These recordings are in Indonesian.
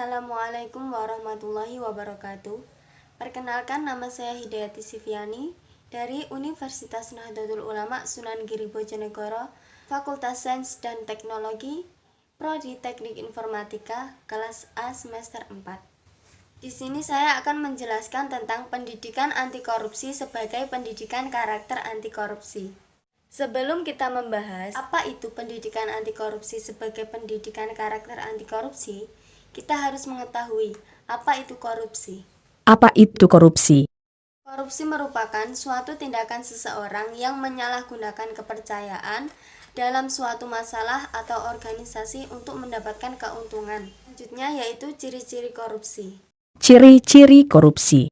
Assalamualaikum warahmatullahi wabarakatuh. Perkenalkan, nama saya Hidayati Siviani dari Universitas Nahdlatul Ulama Sunan Giri Bojonegoro, Fakultas Sains dan Teknologi, Prodi Teknik Informatika, kelas A semester 4. Di sini saya akan menjelaskan tentang pendidikan anti korupsi sebagai pendidikan karakter anti korupsi. Sebelum kita membahas apa itu pendidikan anti korupsi sebagai pendidikan karakter anti korupsi, kita harus mengetahui apa itu korupsi. Apa itu korupsi? Korupsi merupakan suatu tindakan seseorang yang menyalahgunakan kepercayaan dalam suatu masalah atau organisasi untuk mendapatkan keuntungan. Selanjutnya yaitu ciri-ciri korupsi. Ciri-ciri korupsi.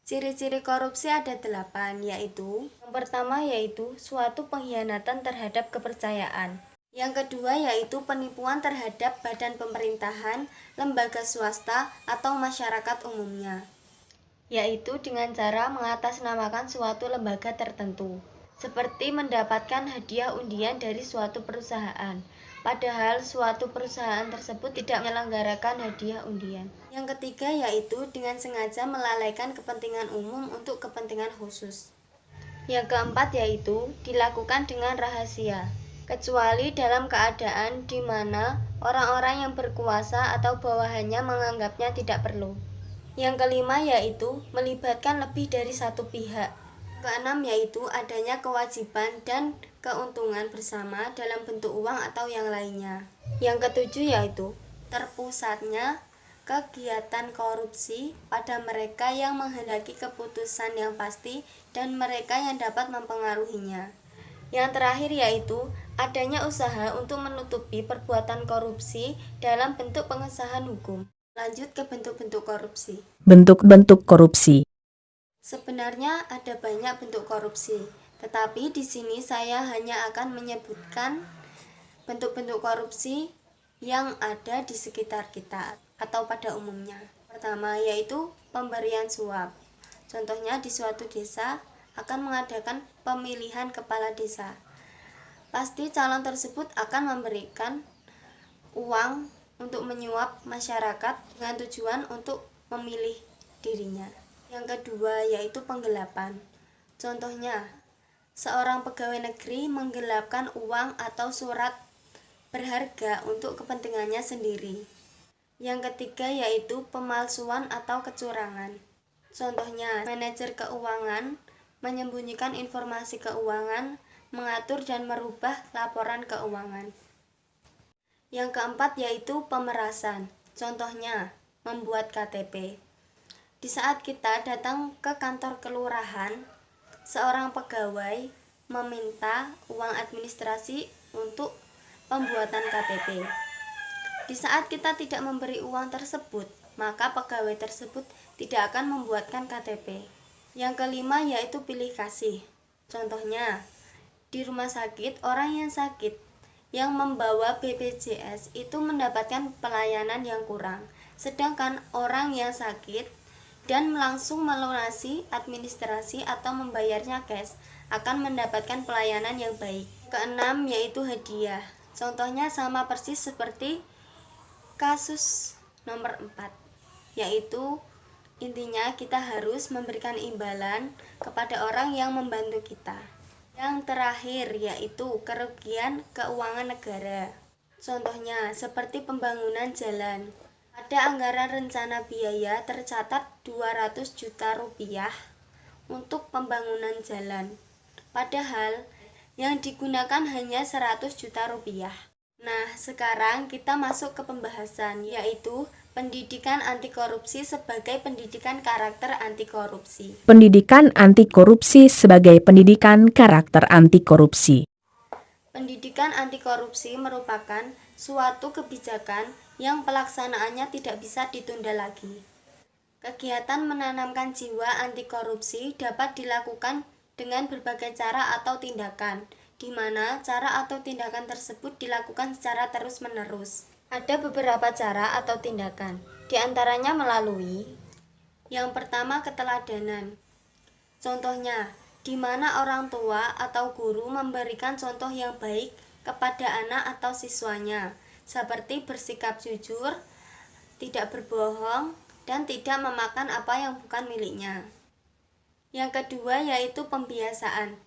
Ciri-ciri korupsi ada 8, yaitu yang pertama yaitu suatu pengkhianatan terhadap kepercayaan. Yang kedua yaitu penipuan terhadap badan pemerintahan, lembaga swasta, atau masyarakat umumnya, yaitu dengan cara mengatasnamakan suatu lembaga tertentu, seperti mendapatkan hadiah undian dari suatu perusahaan, padahal suatu perusahaan tersebut tidak menyelenggarakan hadiah undian. Yang ketiga yaitu dengan sengaja melalaikan kepentingan umum untuk kepentingan khusus. Yang keempat yaitu dilakukan dengan rahasia, kecuali dalam keadaan di mana orang-orang yang berkuasa atau bawahannya menganggapnya tidak perlu. Yang kelima yaitu melibatkan lebih dari satu pihak. Keenam yaitu adanya kewajiban dan keuntungan bersama dalam bentuk uang atau yang lainnya. Yang ketujuh yaitu terpusatnya kegiatan korupsi pada mereka yang menghendaki keputusan yang pasti dan mereka yang dapat mempengaruhinya. Yang terakhir yaitu adanya usaha untuk menutupi perbuatan korupsi dalam bentuk pengesahan hukum. Lanjut ke bentuk-bentuk korupsi. Bentuk-bentuk korupsi. Sebenarnya ada banyak bentuk korupsi, tetapi di sini saya hanya akan menyebutkan bentuk-bentuk korupsi yang ada di sekitar kita atau pada umumnya. Pertama yaitu pemberian suap. Contohnya di suatu desa akan mengadakan pemilihan kepala desa. Pasti calon tersebut akan memberikan uang untuk menyuap masyarakat dengan tujuan untuk memilih dirinya. Yang kedua yaitu penggelapan. Contohnya, seorang pegawai negeri menggelapkan uang atau surat berharga untuk kepentingannya sendiri. Yang ketiga yaitu pemalsuan atau kecurangan. Contohnya, manajer keuangan menyembunyikan informasi keuangan, mengatur dan merubah laporan keuangan. Yang keempat yaitu pemerasan. Contohnya, membuat KTP. Di saat kita datang ke kantor kelurahan, seorang pegawai meminta uang administrasi untuk pembuatan KTP. Di saat kita tidak memberi uang tersebut, maka pegawai tersebut tidak akan membuatkan KTP. Yang kelima yaitu pilih kasih. Contohnya, di rumah sakit, orang yang sakit yang membawa BPJS itu mendapatkan pelayanan yang kurang, sedangkan orang yang sakit dan langsung melunasi administrasi atau membayarnya cash akan mendapatkan pelayanan yang baik. Keenam yaitu hadiah. Contohnya sama persis seperti kasus nomor 4, yaitu intinya kita harus memberikan imbalan kepada orang yang membantu kita. Yang terakhir yaitu kerugian keuangan negara. Contohnya seperti pembangunan jalan. Pada anggaran rencana biaya tercatat 200 juta rupiah untuk pembangunan jalan. Padahal yang digunakan hanya 100 juta rupiah. Nah, sekarang kita masuk ke pembahasan, yaitu pendidikan anti korupsi sebagai pendidikan karakter anti korupsi. Pendidikan anti korupsi sebagai pendidikan karakter anti korupsi. Pendidikan anti korupsi merupakan suatu kebijakan yang pelaksanaannya tidak bisa ditunda lagi. Kegiatan menanamkan jiwa anti korupsi dapat dilakukan dengan berbagai cara atau tindakan, di mana cara atau tindakan tersebut dilakukan secara terus-menerus. Ada beberapa cara atau tindakan, di antaranya melalui yang pertama keteladanan. Contohnya, di mana orang tua atau guru memberikan contoh yang baik kepada anak atau siswanya, seperti bersikap jujur, tidak berbohong, dan tidak memakan apa yang bukan miliknya. Yang kedua yaitu pembiasaan.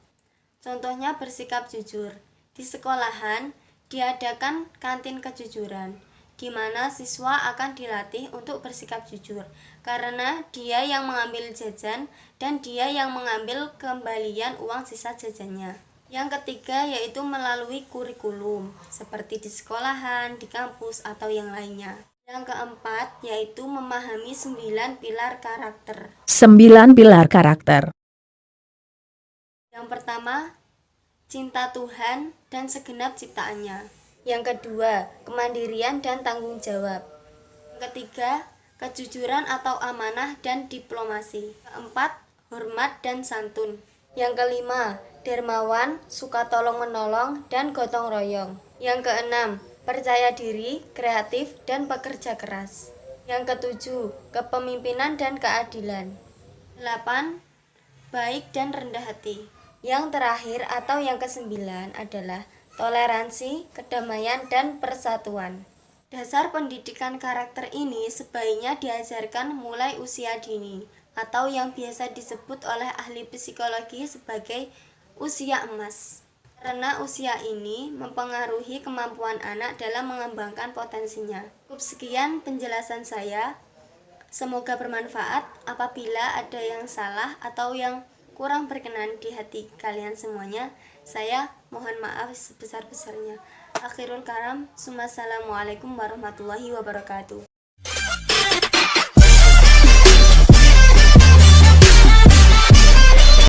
Contohnya bersikap jujur. Di sekolahan diadakan kantin kejujuran, di mana siswa akan dilatih untuk bersikap jujur, karena dia yang mengambil jajan dan dia yang mengambil kembalian uang sisa jajannya. Yang ketiga yaitu melalui kurikulum, seperti di sekolahan, di kampus, atau yang lainnya. Yang keempat yaitu memahami 9 pilar karakter. 9 pilar karakter. Yang pertama, cinta Tuhan dan segenap ciptaannya. Yang kedua, kemandirian dan tanggung jawab. Yang ketiga, kejujuran atau amanah dan diplomasi. Keempat, hormat dan santun. Yang kelima, dermawan, suka tolong-menolong, dan gotong royong. Yang keenam, percaya diri, kreatif, dan pekerja keras. Yang ketujuh, kepemimpinan dan keadilan. 8. Baik dan rendah hati. Yang terakhir atau yang kesembilan adalah toleransi, kedamaian, dan persatuan. Dasar pendidikan karakter ini sebaiknya diajarkan mulai usia dini, atau yang biasa disebut oleh ahli psikologi sebagai usia emas. Karena usia ini mempengaruhi kemampuan anak dalam mengembangkan potensinya. Cukup sekian penjelasan saya. Semoga bermanfaat. Apabila ada yang salah atau yang kurang berkenan di hati kalian semuanya, saya mohon maaf sebesar-besarnya. Akhirul kalam, Assalamualaikum warahmatullahi wabarakatuh.